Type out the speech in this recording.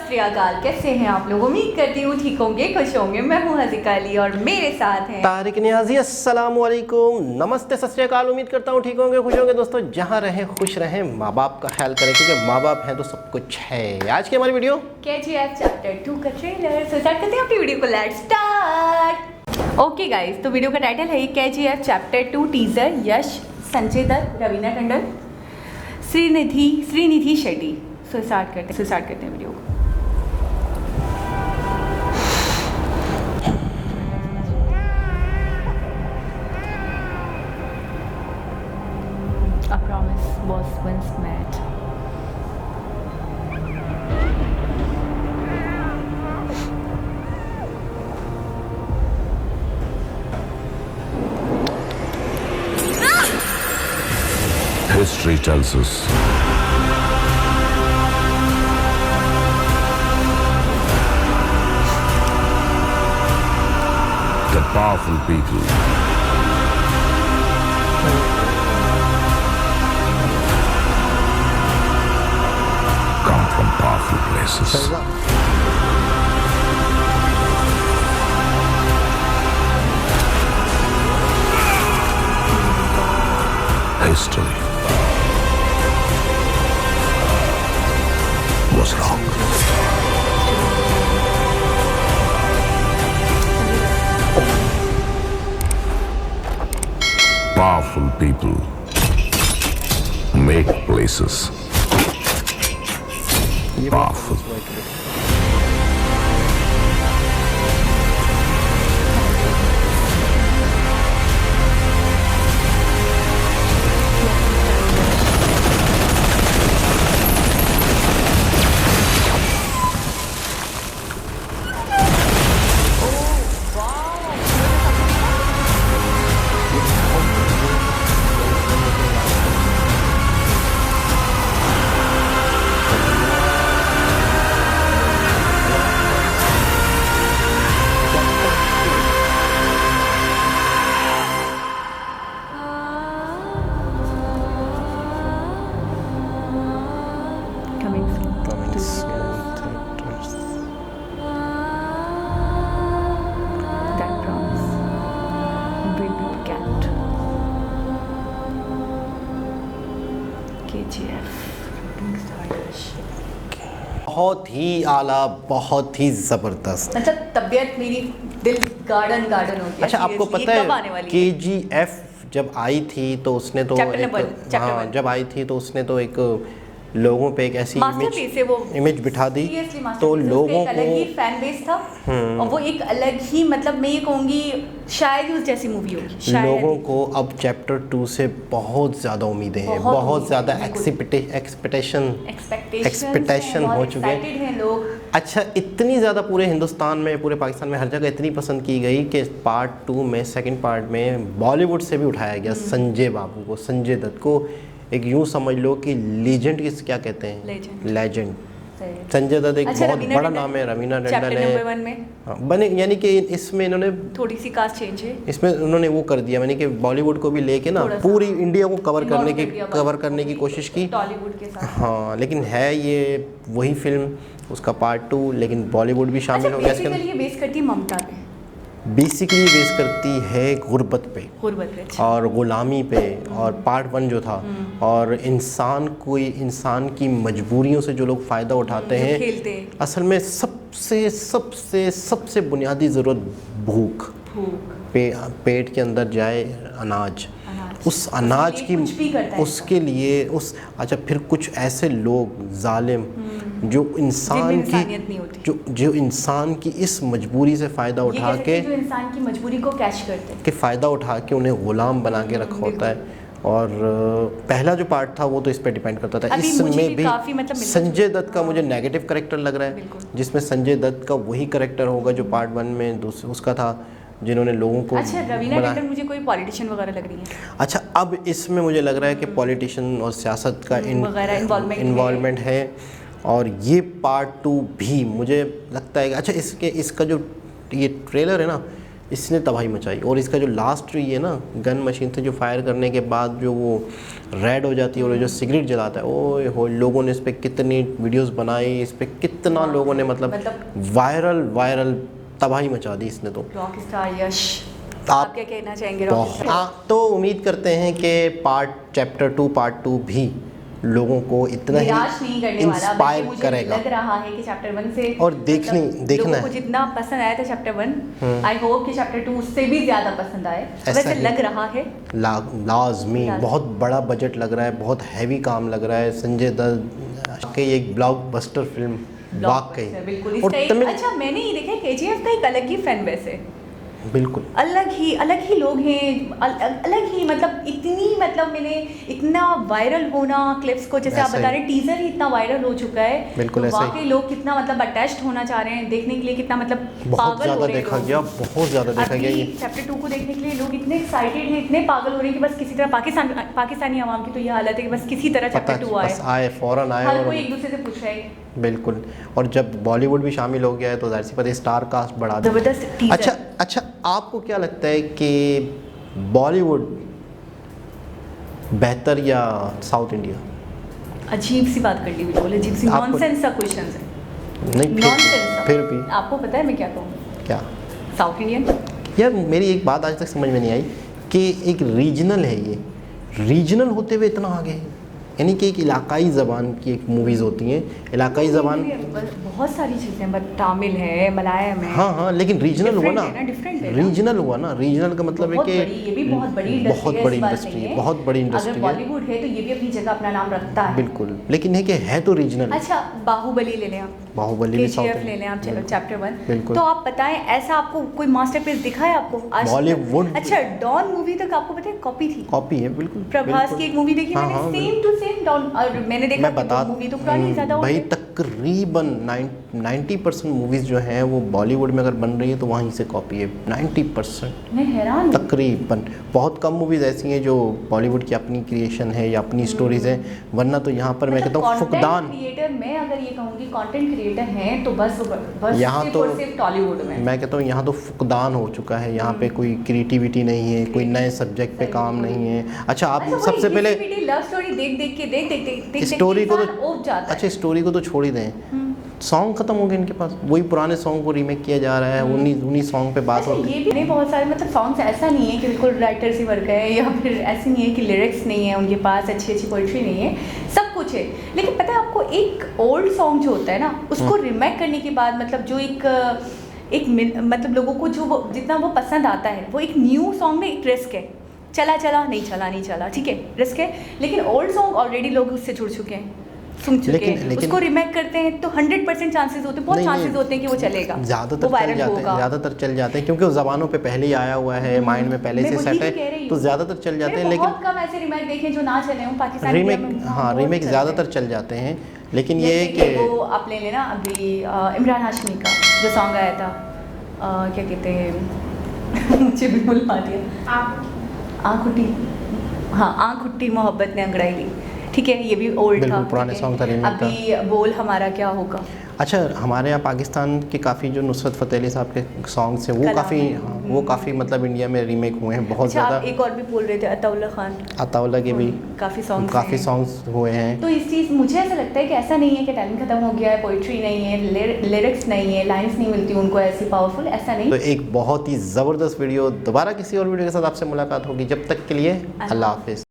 सत श्री अकाल, कैसे हैं आप लोग? उम्मीद करती हूँ ठीक होंगे, खुश होंगे। मैं हूँ हज़िका अली और मेरे साथ हैं तारिक नियाज़ी। अस्सलाम वालेकुम, नमस्ते, सत श्री अकाल। उम्मीद करता हूँ ठीक होंगे, खुश होंगे। दोस्तों, जहाँ रहें खुश रहें, माँ बाप का ख्याल करें, क्योंकि माँ बाप हैं तो सब कुछ है। आज की हमारी वीडियो KGF चैप्टर 2 का ट्रेलर। सो स्टार्ट करते हैं अपनी वीडियो को, लेट्स स्टार्ट। ओके गाइस, तो वीडियो का टाइटल है KGF चैप्टर 2 टीजर। यश, संजय दत्त, रवीना टंडन, श्रीनिधि शेट्टी। सो स्टार्ट करते हैं वीडियो को। A promise was once made. History tells us that powerful people come from powerful places. History was wrong. Powerful people make places powerful. Coming soon. That promise will be kept. KGF. बहुत ही आला, बहुत ही ज़बरदस्त। अच्छा, तबीयत मेरी दिल garden हो गया। अच्छा, आपको Seriously, पता ये कब आने है वाली है? KGF जब आई थी तो उसने तो Chapter number one. जब आई थी तो उसने तो एक लोगों पे एक ऐसी मास्टरपीस है वो। इमेज बिठा दी। Seriously तो masterpiece है। लोगों उसका एक अलग ही को फैन बेस था और वो एक अलग ही, मतलब मैं ये कहूँगी शायद ही उस जैसी मूवी होगी शायद। लोगों को अब चैप्टर 2 से बहुत ज़्यादा उम्मीदें हैं, बहुत ज़्यादा एक्सपेक्टेशन हो चुके हैं लोग। अच्छा, इतनी ज़्यादा पूरे हिंदुस्तान में, पूरे पाकिस्तान में, हर जगह इतनी पसंद की गई कि पार्ट 2 में, सेकंड पार्ट में बॉलीवुड से भी उठाया गया संजय बाबू को, संजय दत्त को। एक यूँ समझ लो कि लीजेंड किस क्या कहते हैं, लेजेंड। संजय दत्त एक बहुत बड़ा नाम है। रवीना टंडन है। नंबर 1 में बने, यानी कि इसमें इन्होंने थोड़ी सी कास्ट चेंज है। इसमें उन्होंने वो कर दिया, यानी कि बॉलीवुड को भी लेके ना पूरी इंडिया को कवर करने की कोशिश की टॉलीवुड के साथ। हाँ, लेकिन है ये वही फिल्म, उसका पार्ट 2, लेकिन बॉलीवुड भी शामिल हो गया इसके अंदर। ये बेस करती है ममता पे, बेसिकली बेस करती है गुर्बत पे अच्छा। और ग़ुलामी पे। और पार्ट 1 जो था, और इंसान की मजबूरियों से जो लोग फ़ायदा उठाते हैं, असल में सबसे बुनियादी ज़रूरत भूख। पेट के अंदर जाए अनाज, उस अनाज की उसके लिए अच्छा, फिर कुछ ऐसे लोग जालिम जो इंसान की इस मजबूरी से फ़ायदा उठा के, जो इंसान की मजबूरी को कैच करते हैं, कि फ़ायदा उठा के उन्हें ग़ुलाम बना के रखा होता है। और पहला जो पार्ट था वो तो इस पे डिपेंड करता था। इसमें भी संजय दत्त का मुझे नेगेटिव कैरेक्टर लग रहा है, जिसमें संजय दत्त का वही कैरेक्टर होगा जो पार्ट 1 में उसका था, जिन्होंने लोगों को। अच्छा, रवीना टंडन मुझे कोई पॉलिटिशियन वगैरह लग रही है। अच्छा, अब इसमें मुझे लग रहा है कि पॉलिटिशियन और सियासत का इन्वॉल्वमेंट है। और ये पार्ट 2 भी मुझे लगता है कि अच्छा, इसका जो ये ट्रेलर है ना, इसने तबाही मचाई। और इसका जो लास्ट ये ना गन मशीन से जो फायर करने के बाद जो वो रेड हो जाती है और जो सिगरेट जलाता है, ओए हो, लोगों ने इस पर कितनी वीडियोस बनाई, इस पर कितना लोगों ने मतलब वायरल तबाही मचा दी इसने। तो रॉक स्टार यश, आप आप क्या कहना चाहेंगे रॉक स्टार? तो उम्मीद करते हैं कि चैप्टर 2 भी लोगों को इतना ही निराश नहीं करने वाला, इंस्पायर मुझे करेगा। लग रहा है कि चैप्टर 1 से और देखना लोगों को है। जितना पसंद आया था चैप्टर 1, आई होप कि चैप्टर 2 उससे भी ज्यादा पसंद आए। वैसे ही लग रहा है लाजमी बहुत बड़ा बजट लग रहा है, बहुत हैवी काम लग रहा है। संजय दत्त की एक ब्लॉकबस्टर फिल्म वाकई। बिल्कुल। और तमिल अच्छा, मैंने ये देखा केजीएफ का एक अलग ही फैन बेस है, बिल्कुल अलग ही लोग हैं, अलग ही मतलब इतनी मतलब मैंने इतना वायरल होना क्लिप्स को, जैसे आप ऐसा बता ही। रहे टीजर ही इतना वायरल हो चुका है, बिल्कुल तो ऐसा ही। वाकई लोग कितना मतलब अटैच्ड होना चाह रहे हैं देखने के लिए, कितना मतलब बहुत पागल हो ज़्यादा रहे हैं देखा लोग। गया, बहुत ज़्यादा देखा गया ये। चैप्टर 2 को देखने के लिए लोग इतने एक्साइटेड हैं, इतने पागल हो रहे हैं कि बस किसी तरह पाकिस्तानी आवाम की तो ये हालत है कि बस किसी तरह पता चैप्टर 2 आए, बस आए फ़ौरन आए। हर और कोई एक दूसरे से पूछ रहा है। बिल्कुल, और जब बॉलीवुड भी शामिल हो गया है तो जाहिर सी बात है स्टार कास्ट बढ़ा दिया। जबरदस्त टीजर। अच्छा, आपको क्या लगता है कि बॉलीवुड बेहतर या साउथ इंडिया? अजीब सी बात कर ली बिल्कुल, अजीब सी आपको- नॉनसेंस सा क्वेश्चन है, नहीं नॉनसेंस। फिर भी आपको पता है मैं क्या कहूँ? क्या साउथ इंडियन। यार, मेरी एक बात आज तक समझ में नहीं आई कि एक रीजनल है, ये रीजनल होते हुए इतना आगे है, यानी कि एक इलाकाई ज़बान की एक मूवीज़ होती हैं, इलाकाई ज़बान। बहुत सारी चीज़ें, बट तमिल है, मलयालम है। हाँ, लेकिन रीजनल हुआ ना, डिफरेंट है ना। रीजनल हुआ ना, रीजनल का मतलब है बहुत कि बड़ी, ये भी बहुत बड़ी इंडस्ट्री बहुत है, बड़ी ऐसी बात इंडस्ट्री नहीं है, बहुत बड़ी इंडस्ट्री अगर है। बॉलीवुड है तो ये भी अपनी जगह अपना नाम रखता है। बिल्कुल, लेकिन है कि है तो रीजनल। अच्छा, बाहुबली ले लें आप, बाहुबली भी साउथ KGF ले लें आप, चैप्टर 1, बिल्कुल। तो आप बताएं ऐसा आपको कोई मास्टरपीस दिखा है आपको आज तक? बॉलीवुड। अच्छा, डॉन मूवी तक आपको पता है कॉपी थी, कॉपी है, बिल्कुल। प्रभास बिल्कुल। की एक मूवी देखी हाँ, मैंने, हाँ, सेम टू सेम डॉन, और मैंने देखा मैं बता मूवी तो पुरानी ज़्यादा भाई, होगी। तकरीबन 90% मूवीज़ जो हैं वो बॉलीवुड में अगर बन रही है तो वहीं से कॉपी है, 90%। मैं हैरान हूँ। तकरीबन बहुत कम मूवीज़ ऐसी हैं जो बॉलीवुड की अपनी क्रिएशन है या अपनी स्टोरीज़ हैं, वरना तो यहाँ पर मैं कहता हूँ फुकदान। क्रिएटर, मैं अगर ये कहूँगी कंटेंट क्रिएटर हैं तो बस यहाँ सिर्फ तो और सिर्फ टॉलीवुड में। मैं कहता हूँ यहाँ तो फुकदान हो चुका है, यहाँ पे कोई क्रिएटिविटी नहीं है, कोई नए सब्जेक्ट पे काम नहीं है। अच्छा, आप सबसे पहले लव स्टोरी देख स्टोरी को उब जाता है। अच्छा, स्टोरी को तो छोड़ ही दें, सॉन्ग खत्म हो गए इनके पास, वही पुराने सॉन्ग को रीमेक किया जा रहा है, उन्हीं सॉन्ग पे बात अच्छा, होती है। ये भी नहीं, बहुत सारे मतलब सॉन्ग्स ऐसा नहीं है कि बिल्कुल राइटर्स ही वर्क है, या फिर ऐसे नहीं है कि लिरिक्स नहीं है उनके पास, अच्छी पोइट्री नहीं है, सब कुछ है। लेकिन पता है आपको, एक ओल्ड सॉन्ग जो होता है ना, उसको रिमेक करने के बाद मतलब जो एक मतलब लोगों को जो जितना वो पसंद आता है, वो एक न्यू सॉन्ग में एक रिस्क है, चला नहीं चला, ठीक है, रिस्क है। लेकिन ओल्ड सॉन्ग ऑलरेडी लोग उससे जुड़ चुके हैं, सुन चुके हैं, उसको रिमेक करते हैं तो 100% चांसेस होते हैं, बहुत चांसेस होते हैं कि वो चलेगा, ज़्यादातर चल जाते हैं क्योंकि वो ज़बानों पे पहले ही आया हुआ है, माइंड में पहले से सेट है, तो ज़्यादातर चल जाते हैं। लेकिन बहुत कम ऐसे रिमेक देखे जो ना चले हों पाकिस्तानी रीमेक, हाँ, रीमेक ज़्यादातर चल जाते हैं, लेकिन ये है कि वो आप ले लेना अभी इमरान हाशमी का जो सॉन्ग आया था, क्या कहते हैं मुझे भी भूल पा दिया, आँख उठी, हाँ, आँख उठी मोहब्बत ने अंगड़ाई ली, ठीक है, ये भी ओल्ड था, पुराने सॉन्ग था, रीमेक था। अभी बोल हमारा क्या होगा। अच्छा, हमारे यहाँ पाकिस्तान के काफ़ी जो नुसरत फ़तेह अली साहब के सॉन्ग्स हैं वो काफ़ी मतलब इंडिया में रीमेक हुए हैं बहुत ज़्यादा। एक और भी बोल रहे थे अताउल्ला खान, अताउल्ला के भी काफ़ी सॉन्ग्स हुए हैं। तो इस चीज़ मुझे ऐसा लगता है कि ऐसा नहीं है कि टैलेंट खत्म हो गया है, पोइट्री नहीं है, लिरिक्स नहीं है, लाइंस नहीं मिलती उनको ऐसी पावरफुल, ऐसा नहीं। तो एक बहुत ही ज़बरदस्त वीडियो, दोबारा किसी और वीडियो के साथ आपसे मुलाकात होगी, जब तक के लिए अल्लाह हाफिज़।